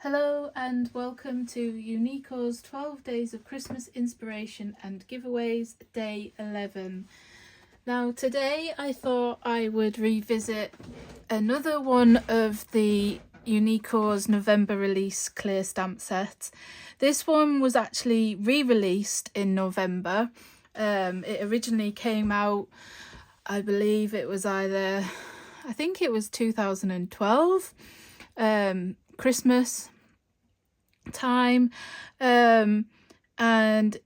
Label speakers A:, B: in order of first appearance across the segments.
A: Hello and welcome to Uniko's 12 Days of Christmas Inspiration and Giveaways, Day 11. Now today I thought I would revisit another one of the Uniko's November release clear stamp set. This one was actually re-released in November. It originally came out, I believe it was I think it was 2012. Christmas time, and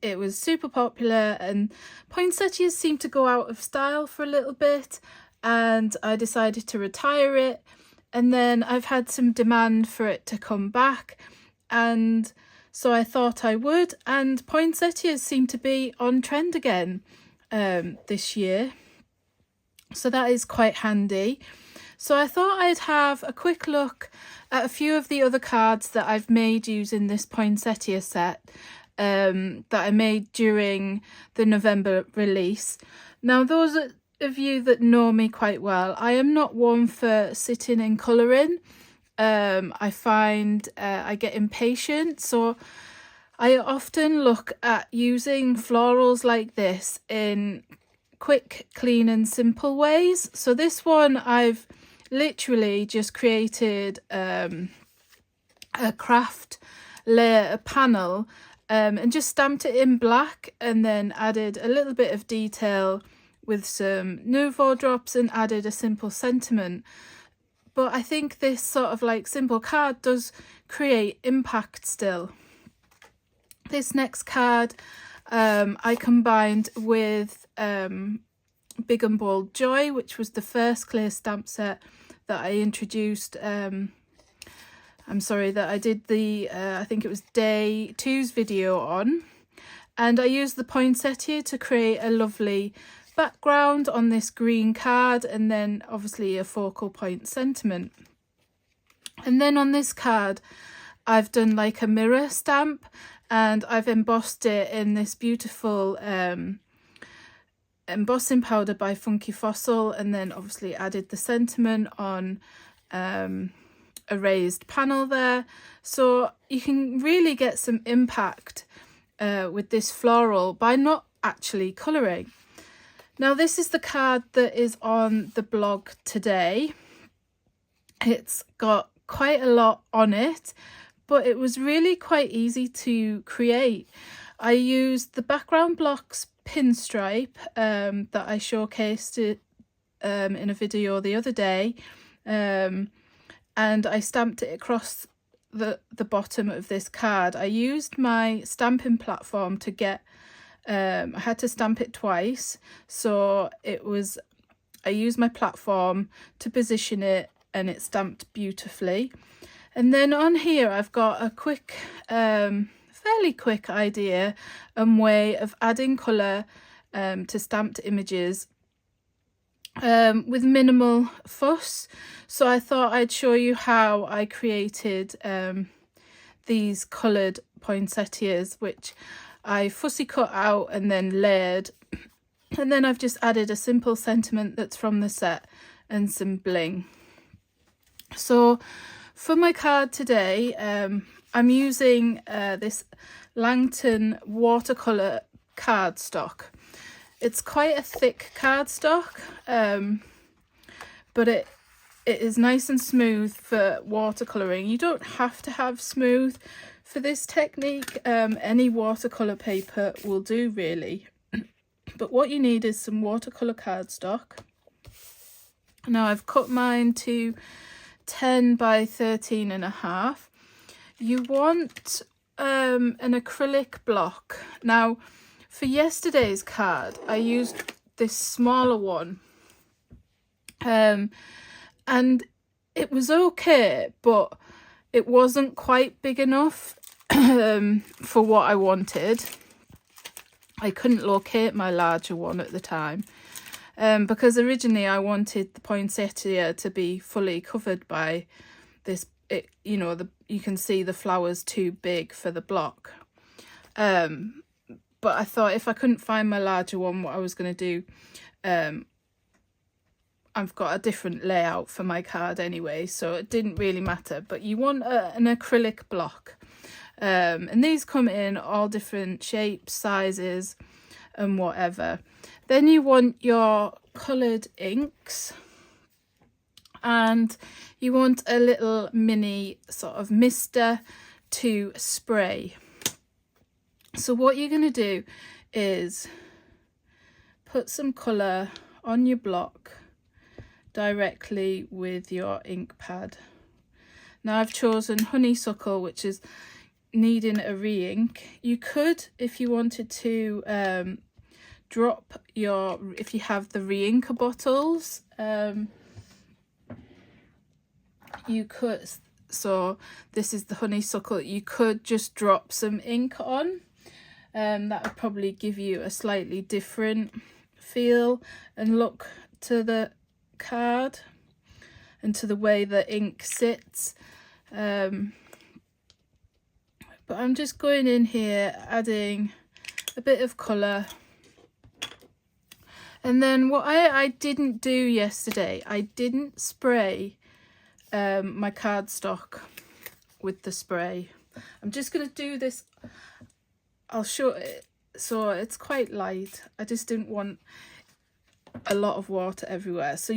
A: it was super popular, and poinsettias seemed to go out of style for a little bit, and I decided to retire it. And then I've had some demand for it to come back, and so I thought I would, and poinsettias seem to be on trend again this year, so that is quite handy. So I thought I'd have a quick look at a few of the other cards that I've made using this poinsettia set that I made during the November release. Now, those of you that know me quite well, I am not one for sitting and colouring. I find I get impatient, so I often look at using florals like this in quick, clean and simple ways. So this one I've literally just created a craft layer, a panel, and just stamped it in black, and then added a little bit of detail with some Nouveau drops and added a simple sentiment. But I think this sort of like simple card does create impact still. This next card I combined with Big and Bold Joy, which was the first clear stamp set that I introduced. That I did the I think it was day 2's video on, and I used the poinsettia to create a lovely background on this green card, and then obviously a focal point sentiment. And then on this card I've done like a mirror stamp, and I've embossed it in this beautiful embossing powder by Funky Fossil, and then obviously added the sentiment on a raised panel there, so you can really get some impact with this floral by not actually colouring. Now this is the card that is on the blog today. It's got quite a lot on it, but it was really quite easy to create. I used the background blocks pinstripe that I showcased it in a video the other day, and I stamped it across the bottom of this card. I used my stamping platform to get I had to stamp it twice, so I used my platform to position it, and it stamped beautifully. And then on here I've got a quick fairly quick idea and way of adding colour to stamped images with minimal fuss. So I thought I'd show you how I created these coloured poinsettias, which I fussy cut out and then layered, and then I've just added a simple sentiment that's from the set and some bling. So for my card today, I'm using this Langton watercolour cardstock. It's quite a thick cardstock, but it is nice and smooth for watercolouring. You don't have to have smooth for this technique. Any watercolour paper will do really. But what you need is some watercolour cardstock. Now I've cut mine to 10 by 13.5. You want an acrylic block. Now for yesterday's card I used this smaller one, and it was okay, but it wasn't quite big enough for what I wanted. I couldn't locate my larger one at the time, because originally I wanted the poinsettia to be fully covered by this. You can see the flowers too big for the block, but I thought if I couldn't find my larger one, what I was going to do, I've got a different layout for my card anyway, so it didn't really matter. But you want an acrylic block, and these come in all different shapes, sizes and whatever. Then you want your coloured inks, and you want a little mini sort of mister to spray. So what you're going to do is put some colour on your block directly with your ink pad. Now I've chosen honeysuckle, which is needing a re-ink. You could, if you wanted to, drop your, if you have the re-inker bottles, you could, so this is the honeysuckle, you could just drop some ink on. That would probably give you a slightly different feel and look to the card and to the way the ink sits. But I'm just going in here, adding a bit of colour. And then what I didn't do yesterday, I didn't spray my cardstock with the spray. I'm just going to do this, I'll show it, so it's quite light. I just didn't want a lot of water everywhere. So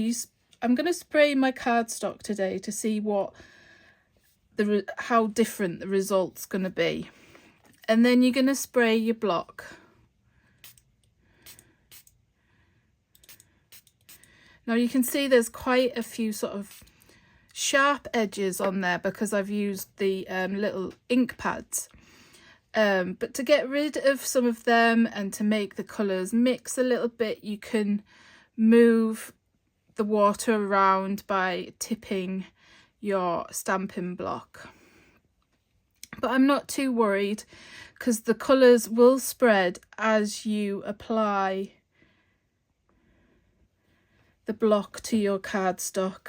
A: I'm going to spray my cardstock today to see what how different the result's going to be. And then you're going to spray your block. Now you can see there's quite a few sort of sharp edges on there because I've used the little ink pads. But to get rid of some of them and to make the colours mix a little bit, you can move the water around by tipping your stamping block. But I'm not too worried because the colours will spread as you apply the block to your cardstock.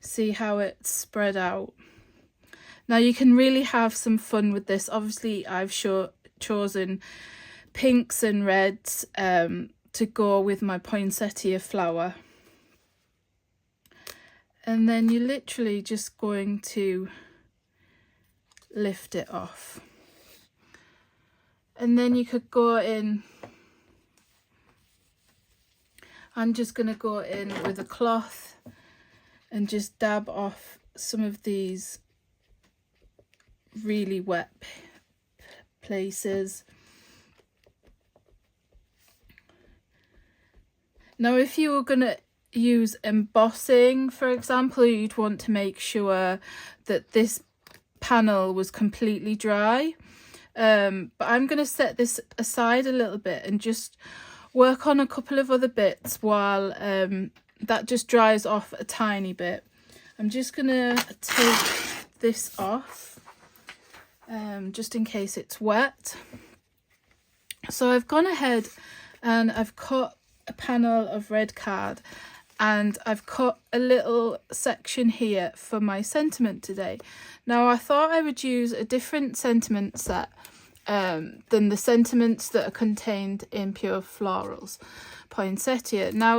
A: See how it's spread out. Now you can really have some fun with this. Obviously I've chosen pinks and reds to go with my poinsettia flower. And then you're literally just going to lift it off. And then you could go in, I'm just going to go in with a cloth and just dab off some of these really wet places. Now if you were going to use embossing, for example, you'd want to make sure that this panel was completely dry. But I'm going to set this aside a little bit and just work on a couple of other bits while that just dries off a tiny bit. I'm just going to take this off just in case it's wet. So I've gone ahead and I've cut a panel of red card and I've cut a little section here for my sentiment today. Now I thought I would use a different sentiment set than the sentiments that are contained in Pure Florals Poinsettia. Now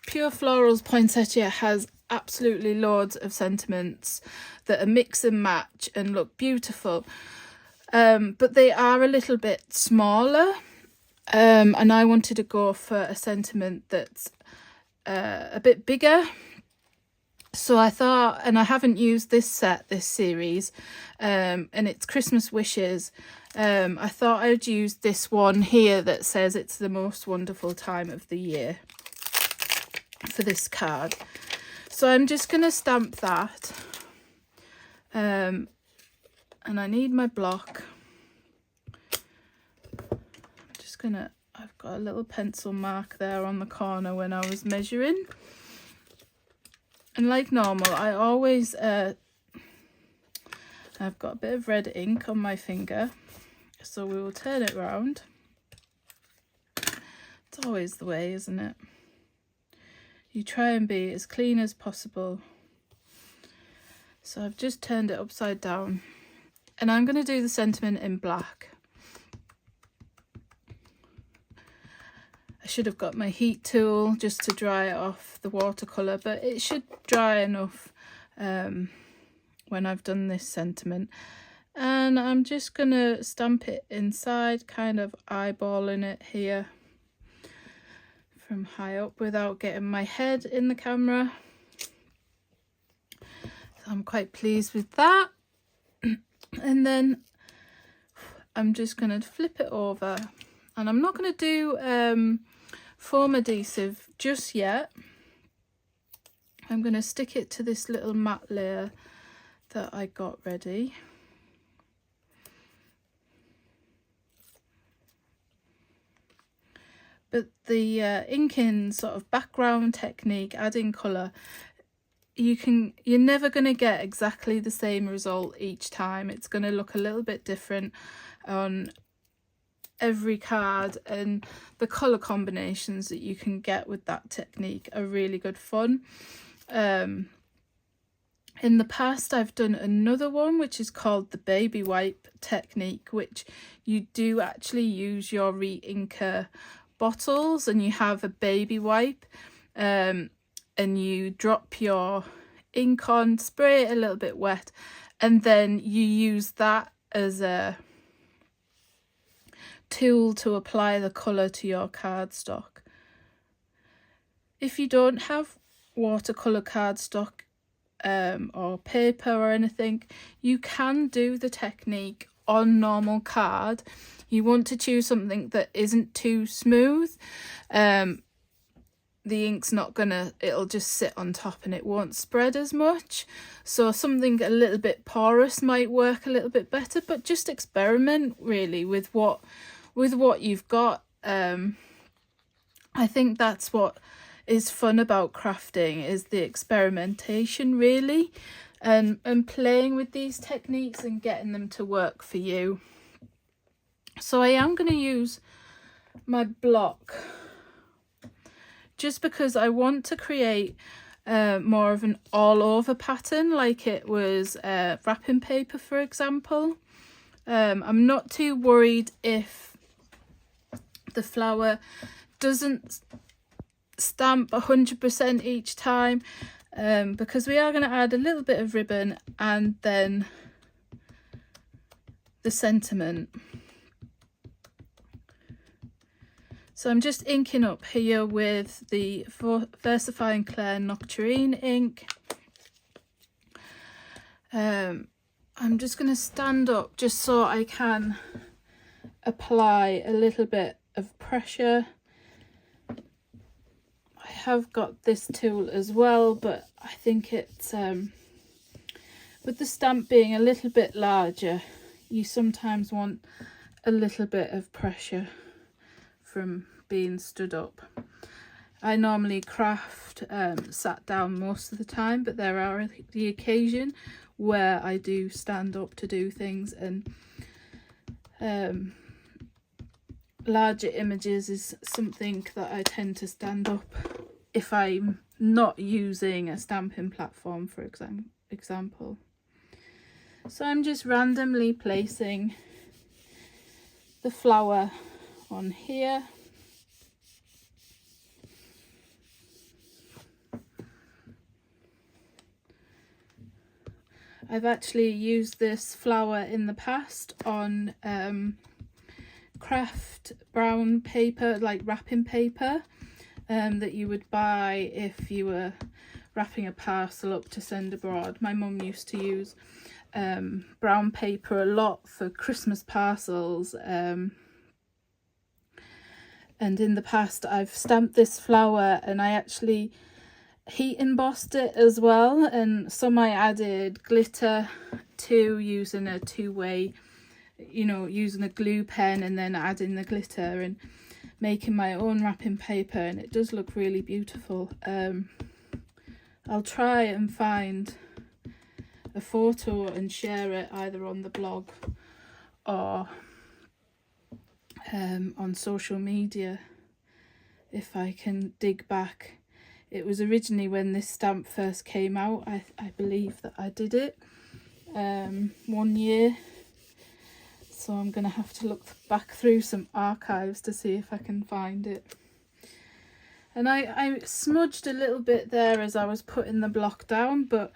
A: Pure Florals Poinsettia has absolutely loads of sentiments that are mix and match and look beautiful, but they are a little bit smaller, and I wanted to go for a sentiment that's a bit bigger. So I thought, and I haven't used this series, and it's Christmas Wishes. I thought I would use this one here that says it's the most wonderful time of the year for this card. So I'm just going to stamp that. And I need my block. I'm just going to, I've got a little pencil mark there on the corner when I was measuring. And like normal, I always, I've got a bit of red ink on my finger. So we will turn it round. It's always the way, isn't it? You try and be as clean as possible. So I've just turned it upside down. And I'm going to do the sentiment in black. should have got my heat tool just to dry it off the watercolour, but it should dry enough when I've done this sentiment. And I'm just going to stamp it inside, kind of eyeballing it here from high up without getting my head in the camera. So I'm quite pleased with that. And then I'm just going to flip it over, and I'm not going to do foam adhesive just yet. I'm going to stick it to this little matte layer that I got ready. But the inking sort of background technique, adding colour, you're never going to get exactly the same result each time. It's going to look a little bit different on every card, and the colour combinations that you can get with that technique are really good fun. In the past I've done another one which is called the baby wipe technique, which you do actually use your re-inker bottles and you have a baby wipe, and you drop your ink on, spray it a little bit wet, and then you use that as a tool to apply the colour to your cardstock. If you don't have watercolour cardstock or paper or anything, you can do the technique on normal card. You want to choose something that isn't too smooth. The ink's not gonna, it'll just sit on top and it won't spread as much. So something a little bit porous might work a little bit better, but just experiment really with what you've got. I think that's what is fun about crafting, is the experimentation really, and playing with these techniques and getting them to work for you. So I am going to use my block just because I want to create more of an all over pattern, like it was wrapping paper, for example. I'm not too worried if the flower doesn't stamp 100% each time, because we are going to add a little bit of ribbon and then the sentiment. So I'm just inking up here with the Versifying Clair Nocturne ink. I'm just going to stand up just so I can apply a little bit of pressure. I have got this tool as well, but I think it's with the stamp being a little bit larger, you sometimes want a little bit of pressure from being stood up. I normally craft sat down most of the time, but there are the occasion where I do stand up to do things, and larger images is something that I tend to stand up if I'm not using a stamping platform, for example. So I'm just randomly placing the flower on here. I've actually used this flower in the past on craft brown paper, like wrapping paper, that you would buy if you were wrapping a parcel up to send abroad. My mum used to use brown paper a lot for Christmas parcels, and in the past I've stamped this flower and I actually heat embossed it as well, and some I added glitter to, using a two-way, you know, using a glue pen and then adding the glitter and making my own wrapping paper, and it does look really beautiful. I'll try and find a photo and share it either on the blog or on social media if I can dig back. It was originally when this stamp first came out, I believe that I did it one year. So I'm going to have to look back through some archives to see if I can find it. And I smudged a little bit there as I was putting the block down, but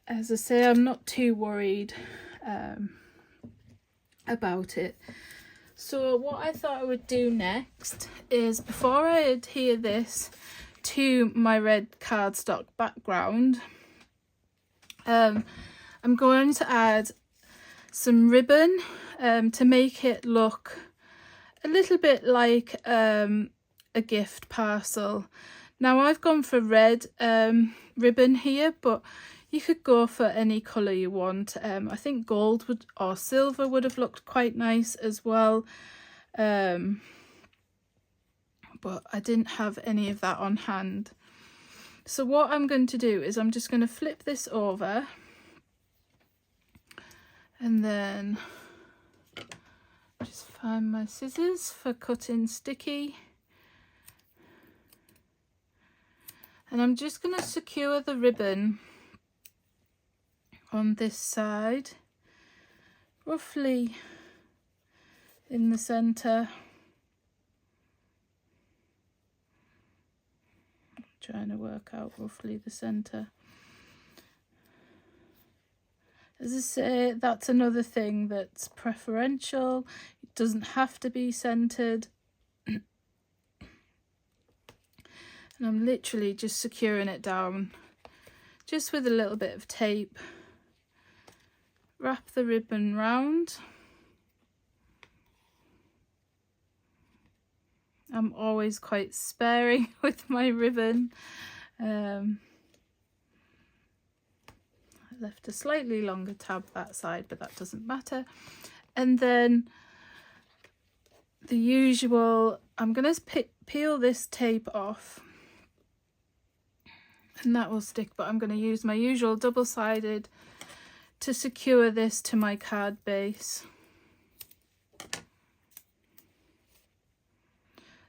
A: as I say, I'm not too worried about it. So what I thought I would do next is, before I adhere this to my red cardstock background, I'm going to add some ribbon to make it look a little bit like a gift parcel. Now I've gone for red ribbon here, but you could go for any colour you want. I think gold or silver would have looked quite nice as well. But I didn't have any of that on hand. So what I'm going to do is I'm just going to flip this over, and then just find my scissors for cutting sticky. And I'm just going to secure the ribbon on this side, roughly in the centre. I'm trying to work out roughly the centre. As I say, that's another thing that's preferential. It doesn't have to be centred. And I'm literally just securing it down, just with a little bit of tape. Wrap the ribbon round. I'm always quite sparing with my ribbon. I left a slightly longer tab that side, but that doesn't matter. And then the usual, I'm going to peel this tape off, and that will stick, but I'm going to use my usual double-sided to secure this to my card base.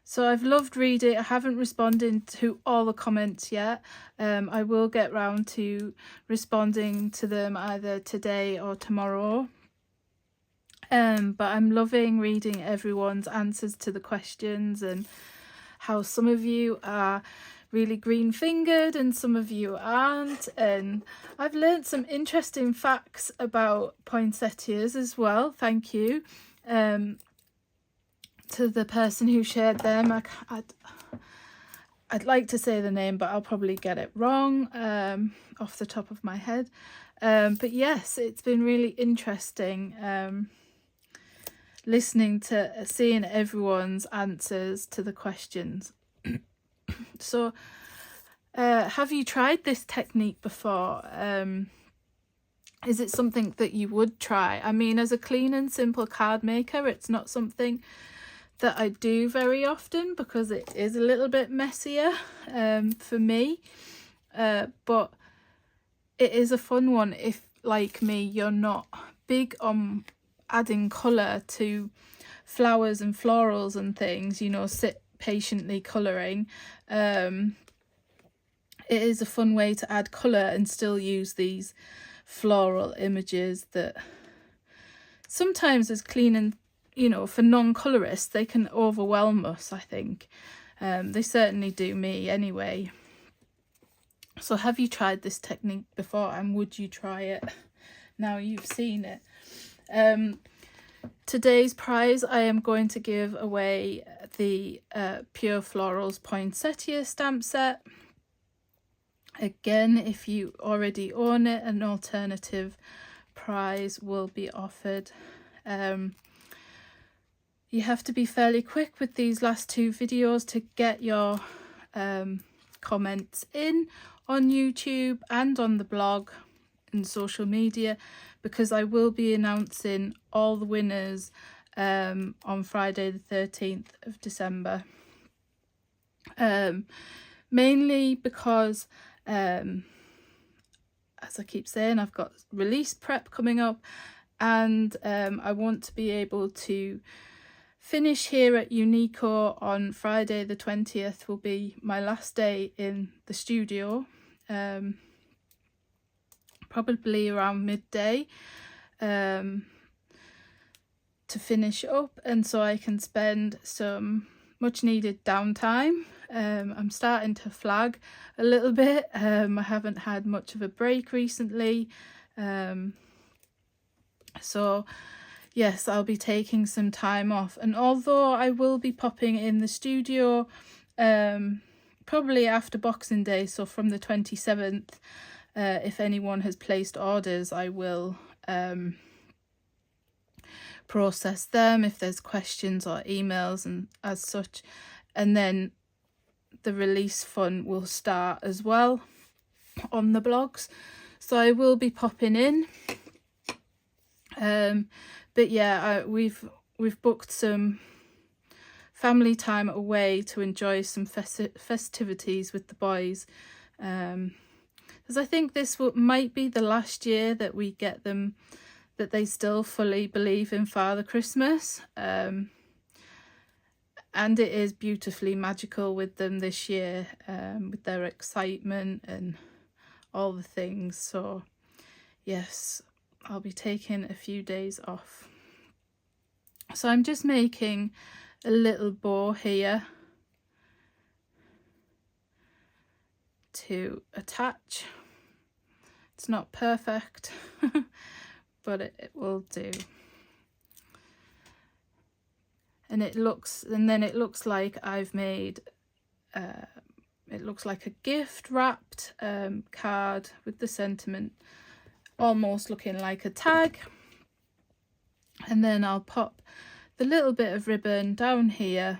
A: So I've loved reading. I haven't responded to all the comments yet. I will get round to responding to them either today or tomorrow. But I'm loving reading everyone's answers to the questions, and how some of you are really green fingered and some of you aren't. And I've learned some interesting facts about poinsettias as well. Thank you to the person who shared them. I'd like to say the name, but I'll probably get it wrong off the top of my head. But yes, it's been really interesting listening to seeing everyone's answers to the questions. So have you tried this technique before? Is it something that you would try? I mean, as a clean and simple card maker, it's not something that I do very often because it is a little bit messier for me, but it is a fun one if, like me, you're not big on adding colour to flowers and florals and things, you know, sit patiently colouring. It is a fun way to add colour and still use these floral images that sometimes, as clean and, you know, for non-colorists, they can overwhelm us, I think. They certainly do me anyway. So have you tried this technique before, and would you try it now you've seen it? Today's prize, I am going to give away the Pure Florals Poinsettia stamp set. Again, if you already own it, an alternative prize will be offered. You have to be fairly quick with these last two videos to get your comments in on YouTube and on the blog and social media, because I will be announcing all the winners on Friday the 13th of December. Mainly because, as I keep saying, I've got release prep coming up, and I want to be able to finish here at Uniko on Friday the 20th. Will be my last day in the studio, probably around midday, to finish up, and so I can spend some much needed downtime I'm starting to flag a little bit. I haven't had much of a break recently. So yes, I'll be taking some time off, and although I will be popping in the studio probably after Boxing Day, so from the 27th, if anyone has placed orders, I will process them if there's questions or emails and as such, and then the release fun will start as well on the blogs, so I will be popping in. But yeah, we've booked some family time away to enjoy some festivities with the boys, because I think this might be the last year that we get them, that they still fully believe in Father Christmas, and it is beautifully magical with them this year, with their excitement and all the things. So yes, I'll be taking a few days off. So I'm just making a little bow here to attach. It's not perfect, but it will do. And then it looks like I've made it looks like a gift wrapped card with the sentiment almost looking like a tag. And then I'll pop the little bit of ribbon down here.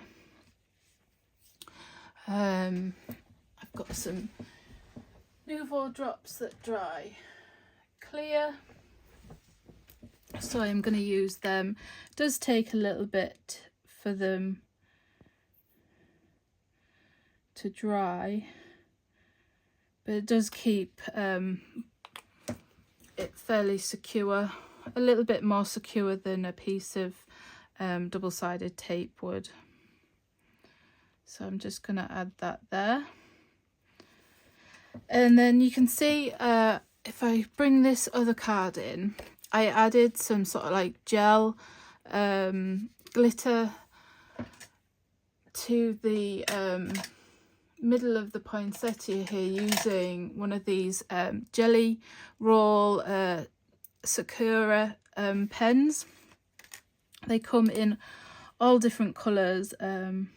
A: I've got some Nouveau drops that dry clear, so I'm going to use them. It does take a little bit for them to dry, but it does keep it fairly secure, a little bit more secure than a piece of double-sided tape would. So I'm just going to add that there. And then you can see if I bring this other card in, I added some sort of like gel glitter to the middle of the poinsettia here, using one of these jelly roll Sakura pens. They come in all different colours, and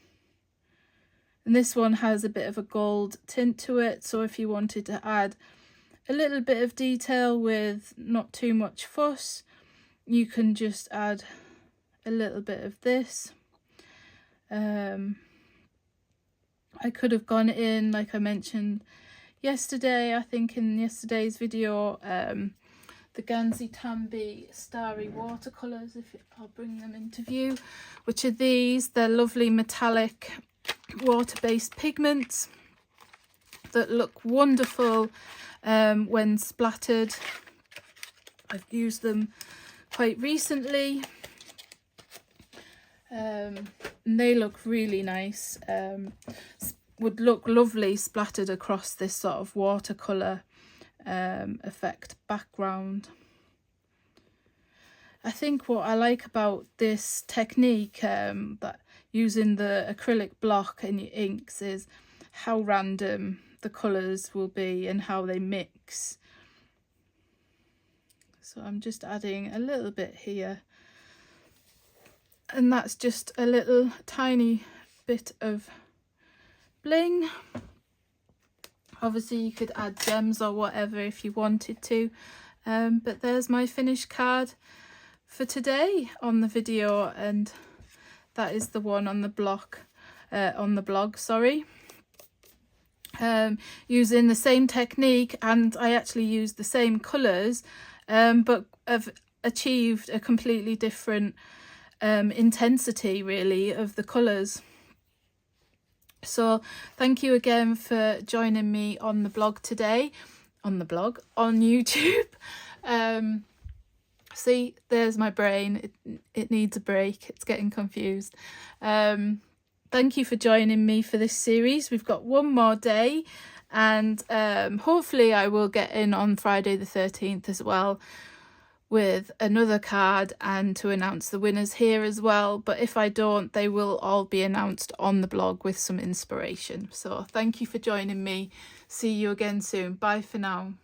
A: this one has a bit of a gold tint to it, so if you wanted to add a little bit of detail with not too much fuss, you can just add a little bit of this. I could have gone in, like I mentioned yesterday, I think in yesterday's video, the Gansey Tambi Starry watercolours, I'll bring them into view, which are these. They're lovely metallic water-based pigments that look wonderful when splattered. I've used them quite recently, and they look really nice. Would look lovely splattered across this sort of watercolour effect background. I think what I like about this technique, that using the acrylic block and your inks, is how random the colours will be and how they mix. So I'm just adding a little bit here, and that's just a little tiny bit of bling. Obviously you could add gems or whatever if you wanted to, but there's my finished card for today on the video, and that is the one on the blog, sorry. Using the same technique, and I actually used the same colours, but I've achieved a completely different intensity really of the colours. So thank you again for joining me on the blog today, on YouTube. See, there's my brain, it needs a break, it's getting confused. Thank you for joining me for this series. We've got one more day, and hopefully I will get in on Friday the 13th as well with another card and to announce the winners here as well. But if I don't, they will all be announced on the blog with some inspiration. So thank you for joining me. See you again soon. Bye for now.